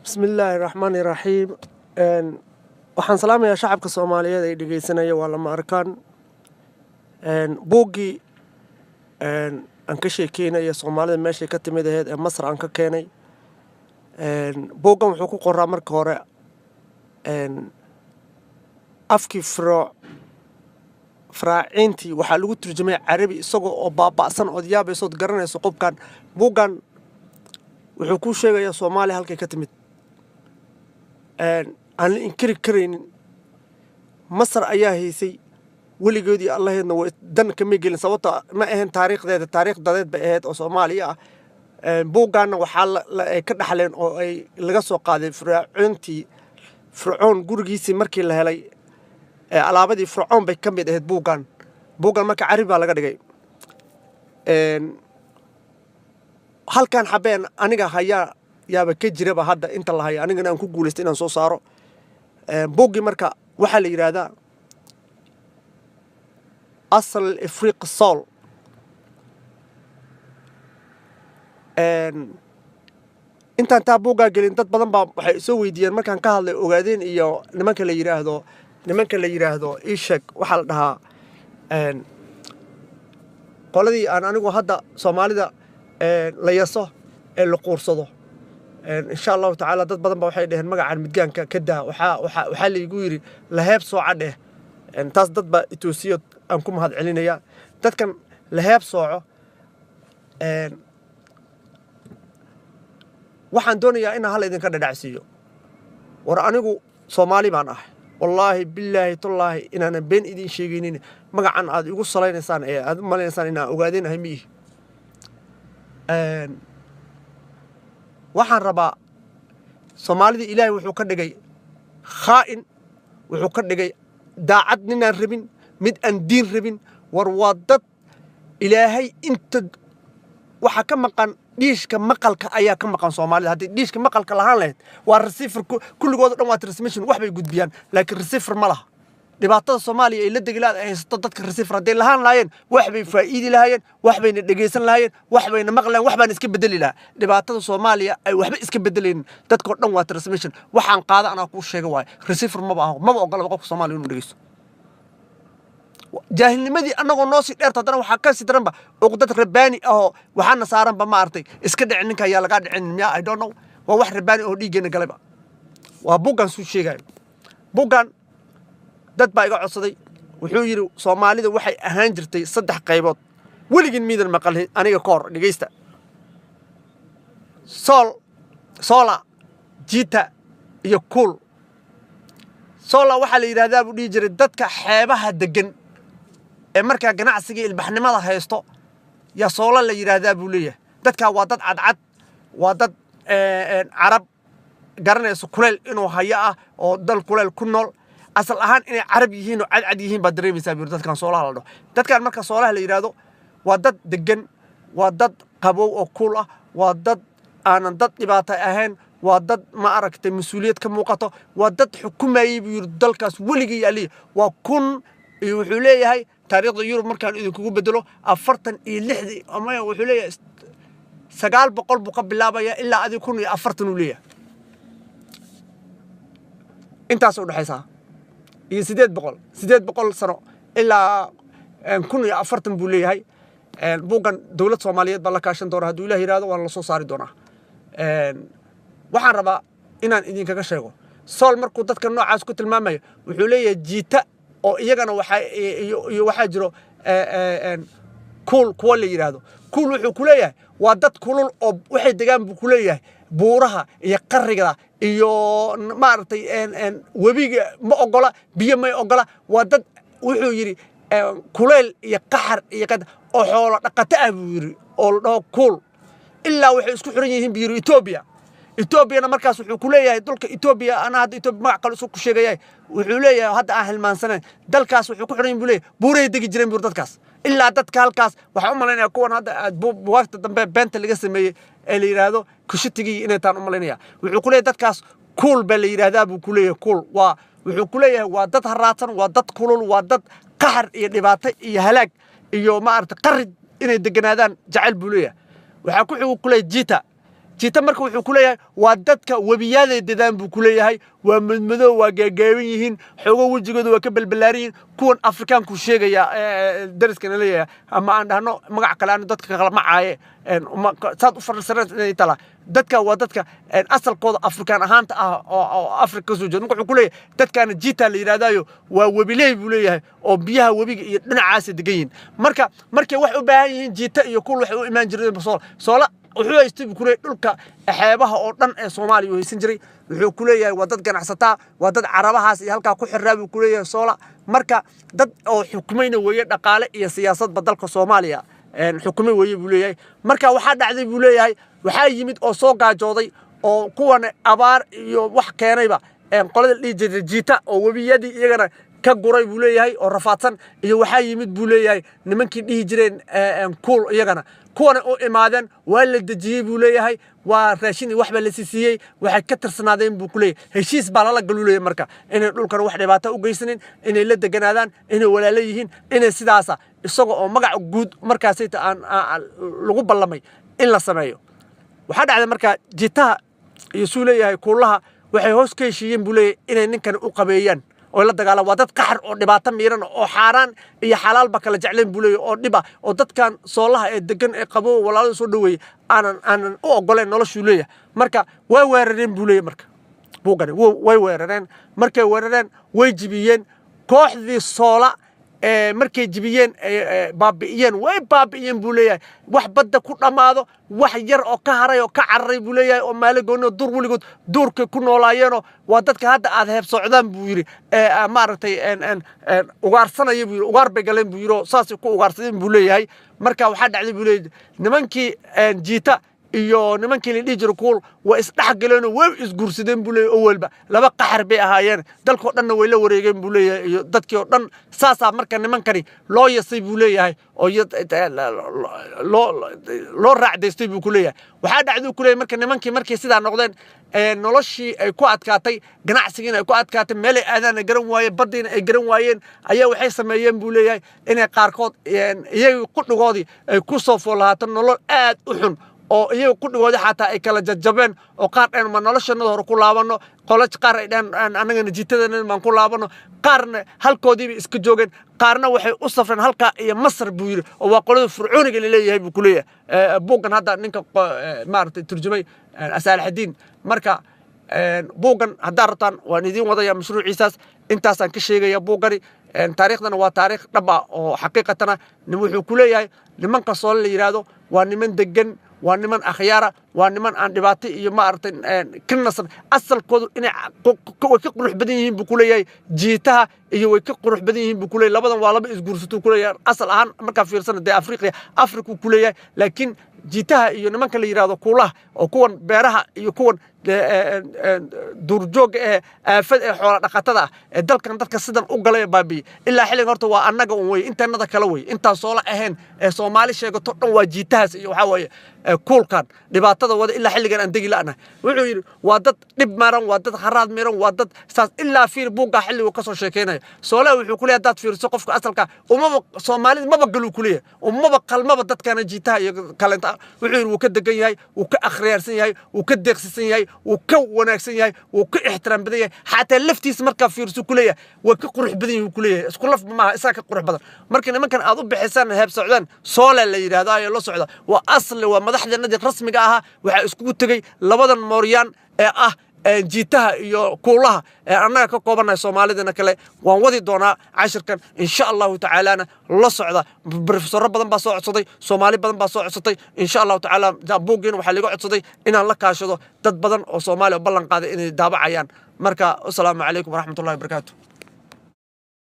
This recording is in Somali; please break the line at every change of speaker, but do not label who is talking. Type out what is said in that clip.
بسم الله الرحمن الرحيم waxaan salaamayaa shacabka Soomaaliyeed ee dhageysanaya waa lama arkaan buugi aan ka sheekeynaya Soomaalida meesha ka timid ee Masar aan ka keenay buugan wuxuu ku qoraa marka hore afkii faraacintii waxa lagu turjumay Carabi isagoo oo baaba'san oo yaabayso garanayso qofkan buugan wuxuu ku sheegayaa Soomaali halkay ka timid aan inkiri kareynin Masar ayaa haysay weligoodii Allaheedna way dan kama gelin sababtoo ma ahayn taariikhdeeda taariikh dadeed bay ahayd oo Soomaaliya ah buugaana waxa ay ka dhaxleen oo ay laga soo qaaday Fircoon gurigiisii markii la helay alaabadii Fircoon bay ka mid ahayd buugan marka Carabi baa laga dhigay halkan xabeen aniga hayaa yaaba ka jiraba hadda inta la hayo anigana aan ku guuleystay inaan soo saaro buugi marka waxa la yiraahdaa asal afriiq sool intaan taa buuga gelin dad badan baa waxay soo weydiiyeen markaan ka hadlay ogaadeen iyo nimanka la yiraahdo ishak waxa la dhahaa qoladii aan anigu hadda Soomaalida la yaso ee la quursado إن شاء الله تعالى dad badan ba waxay dhaheen magacan midgaanka ka daa waxa la igu yiri la heeb soo cadhe intaas dad ba itoosiyo aan ku mahad celinaya dadkan la heeb sooco waxaan doonayaa in hal idin ka dhadhacsiyo war anigu Soomaali baan ah wallahi billahi tallahi inaan been idin sheegaynin magacan aad igu saleynaysaan ee aad maleynaysan inaan ogaadeenahay mii waxaan rabaa Soomaalida Ilaahay wuxuu ka dhigay khaa'in wuxuu ka dhigay daacad ninaan rabin mid aan diin rabin war wadad Ilaahay inta waxa ka maqan dhiishka maqalka ayaa ka maqan Soomaalida hadii dhiishka maqalka lahaan lahayd waa receiver kulligood dhan waa transmission wax bay gudbiyaan laakiin receiver ma laha dhibaatada Soomaaliya ay la degilaad ay haysto dadka receiver hadii lahaan laayeen wax bay faa'iidi lahaayeen wax bayna dhageysan lahaayeen wax bayna maqlaan wax baan iska bedeli lahaa dhibaatada Soomaaliya ay waxba iska bedeleen dadka dhan waa transmission waxaan qaada anaa ku sheegay waay receiver ma ogola qofka Soomaaliya inuu dhageysto jaahilnimadii anagoo noo si dheerta hadana waxa ka sidranba uqdad rabbaani ah waxaana saaranba ma artay iska dhicin ninka ayaa laga dhicin miya I don't know waa wax rabbaani oo dhiigeena galayba waa buugan soo sheegay buugan dad baa iga codsaday wuxuu yiri Soomaalida waxay ahaan jirtay saddex qaybood waligin miidan maqal aniga koor dhageysta sola jita iyo cool sola waxa la yiraahdaa buu dhigi jiray dadka xeebaha degan ee marka ganacsiga ilbaxnimada haysto ya sola la yiraahdaa buu leeyahay dadka waa dad cadcad waa dad Arab garanayso kuleel inuu haya ah oo dal kuleel ku nool asal ahaan inay Arab yihiin oo cad yihiin ba dareemaysaa bir dadkan Soolaha la dhaho dadkan marka Soolaha la yiraahdo waa dad degan waa dad qabow oo cool ah waa dad aanan dad dhibaato ahayn waa dad ma aragtay mas'uuliyad ka muuqato waa dad xukumayay bir dalkaas waligii yaali waa kun iyo wuxuu leeyahay taariikhda Yurub markaan idinku bedelo 46 ama wuxuu leeyahay 900 buu ka bilaabaya ilaa 1040 uu leeyahay intaas u dhaxaysa iyo 800 sano ilaa 1040 buu leeyahay buugan dawlad Soomaaliyeed baa la kaashan doona haduu Ilaahay yiraahdo waan la soo saari doonaa waxaan rabaa inaan idin kaga sheego sool markuu dadka noocaas ku tilmaamayo wuxuu leeyahay jiita oo iyagana waxa jiro cool kuwa la yiraahdo cool wuxuu ku leeyahay waa dad kulul oo waxay degaan buu ku leeyahay buuraha iyo qariga iyo maartay wabiga ma ogola biyo ma ogola waa dad wuxuu yiri kuleel iyo qaxar iyo qad oo xoolo dhaqato ah buu yiri oo dhaho cool ilaa waxay isku xiran yihiin biyo Ethiopia markaas wuxuu ku leeyahay dalka Ethiopia ana hadda Ethiopia ma aqal ku sheegayay wuxuu leeyahay hadda aan hilmaansanay dalkaas wuxuu ku xiran yahay buuray degi jireen buur dadkaas ilaa dadka halkaas waxa u maleynaya kuwan hadda waqti dambe beenta laga sameeyay ee la yiraahdo kushitigi inay taan u maleynaya wuxuu ku leeyahay dadkaas cool baa la yiraahdaa buu ku leeyahay cool waa wuxuu ku leeyahay waa dad haraatan waa dad kulul waa dad qaxar iyo dhibaato iyo halaag iyo ma aragtay qarid inay deganaadaan jacayl buu leeyahay waxa ku xigu ku leeyahay jita jiita marka wuxuu ku leeyahay waa dadka webiyada dadaan buu ku leeyahay waa madmadow waa gaagaaban yihiin xogo wejigooda waa ka balbalaarin kuwan afrikaanku sheegaya dariskana leeyahay ama aan dhahno magac kale aan dadka kala macaaye saad u farsanay tala dadka waa dadka asalkooda afrikaan ahaanta ah oo afrika soo jeed wuxuu ku leeyahay dadkana jiita la yiraahdayo waa webiley buu leeyahay oo biyaha webiga iyo dhinacaas degayin markay wax u baahan yihiin jiita iyo kuul wax u imaan jireen soola wuxuu haystay buu ku leeyahay dhulka xeebaha oo dhan ee Soomaaliya haysan jiray wuxuu ku leeyahay waa dad ganacsataa waa dad carabahaas iyo halka ku xirraa buu ku leeyahay soola marka dad oo xukumayna weeye dhaqaale iyo siyaasad badalka Soomaaliya xukumay weeye buu leeyahay marka waxa dhacday buu leeyahay waxa yimid oo soo gaajooday oo kuwan abaar iyo wax keenayba qolada dhijida jiita oo webiyadii iyagana ka guray buu leeyahay oo rafaadsan iyo waxa yimid buu leeyahay nimankii dhigi jireen cool iyagana kuwana oo imaadeen waa la dajiyay buu leeyahay waa raashin waxba la siiyay waxa ka tirsanaadeen buu ku leeyahay heshiis baa la galuulay marka inay dhulkan wax dhibaato u geysanin inay la deganaadaan inay walaalo yihiin inay sidaasa isaga oo magac guud markaas aan lagu ballamay in la sameeyo waxa dhacday marka jiitaha iyo suu leeyahay kuulaha waxay hoos ka heshiiyeen buu leeyahay inay ninkan u qabeeyaan oo la dagaalamo waa dad qaxar oo dhibaato miiran oo xaraan iyo xalaalba kala jecleen buu leeyahay oo dhiba oo dadkan soolaha ee degan ee qabo walaalo soo dhaweeyay aanan u ogoleen noloshu leeyahay marka way weerareen buu leeyahay marka buugani way weerareen markay weerareen way jibiyeen kooxdii soola markay jibiyeen baabi'iyeen way baabi'iyeen buu leeyahay wax badda ku dhamaado wax yar oo ka haray oo ka cararay buu leeyahay oo maaligoona dur waligood duurka ku noolaayeen waa dadka hadda aad heeb socdaan buu yiri maaragtay ugaarsanaya buu yiri ugaar bay galeen buu yiri saas ku ugaarsadeen buu leeyahay marka waxa dhacday buu leeyahay nimankii jiita iyo nimankii la dhijir kool waa isdhax galeen oo way isguursadeen buu leeyahay oo walba laba qaxar bay ahaayeen dalkoo dhanna way la wareegeen buu leeyahay iyo dadkii oo dhan saasa marka nimankani loo yasay buu leeyahay oo loo raacdaystay buu ku leeyahay waxa dhacday ku leeyahay marka nimankii markay sidaa noqdeen noloshii ay ku adkaatay ganacsigiina ay ku adkaatay meel ay aadaan garan waayeen badina ay garan waayeen ayaa waxay sameeyeen buu leeyahay inay qaarkood iyaga ku dhigoodii ay ku soo foolaato nolol aad u xun oo iyaga ku dhigooda xataa ay kala jajabeen oo qaar dhan ma noloshooda hore ku laabano qolaj qaar ay dhan anagana jiitadana maan ku laabano qaarna halkoodiiba iska joogeen qaarna waxay u safreen halka iyo Masar buu yiri oo waa qolada Fircooniga leeyahay buu ku leeyahay buugan hadda ninka maartay turjumay Asaalixdiin marka buugan hadda rabtaan waan idin wadaya mashruuciisaas intaasaan ka sheegaya buugani taariikhdana waa taariikh dhaba oo xaqiiqatan wuxuu ku leeyahay nimanka soo la yiraahdo waa niman degan waa niman akhyaara waa niman aan dhibaato iyo ma aragtay ka nasan asalkoodu inay way ka qurux badan yihiin buu ku leeyahay jiitaha iyo way ka qurux badan yihiin buu ku leeyahay labadan waa laba isguursato ku leeyahay asal ahaan marka fiirsan Afrika ku leeyahay laakiin jiitaha iyo nimanka la yiraahdo kuulaha oo kuwan beeraha iyo kuwan duurjoog aafad xoolo dhaqatada dalkan dadka sidan u galay baabi ilaa xilliga horta waa annaga way intaanada kala way inta soo la ahayn Soomaali sheegato dhan waa jiitahaas iyo waxa way kuulkan dhibaatada wada ilaa xilligan aan degi laana wuxuu yiri waa dad dhib maran waa dad kharaad miran waa dad saas ilaa fiir buuga xilliga ka soo sheekeenay Soomaali wuxuu ku leeyahay dad fiirso qofka asalka umma Soomaali ma bagalu ku leeyahay umma qalmaba dadkana jiitaha iyo kalenta wuxuu yiri uu ka degan yahay uu ka akhriyarsan yahay uu ka deeqsisan yahay uu ka wanaagsan yahay uu ka ixtiraam badan yahay xataa laftiis marka fiirso ku leeyahay waa ka qurux badan yahay ku leeyahay isku laf ma isa ka qurux badan marka nimankan aad u bixisaan heeb socdaan Soola la yiraahdo ay la socda waa asli waa madaxdeennadii rasmiga ah waxa isku tagay labadan Mooryaan ee jiitaha iyo kuulaha annaga ka koobanahay Soomaalidana kale waan wadi doonaa cashirkan insha Allah ta'ala la socda professor badan baa soo codsaday Soomaali badan baa soo codsatay insha Allah ta'ala buugin waxa laga codsaday inaan la kaashado dad badan oo Soomaali ballan qaaday inay daabacayaan marka assalaamu calaykum wa rahmatullahi wa barakaatuh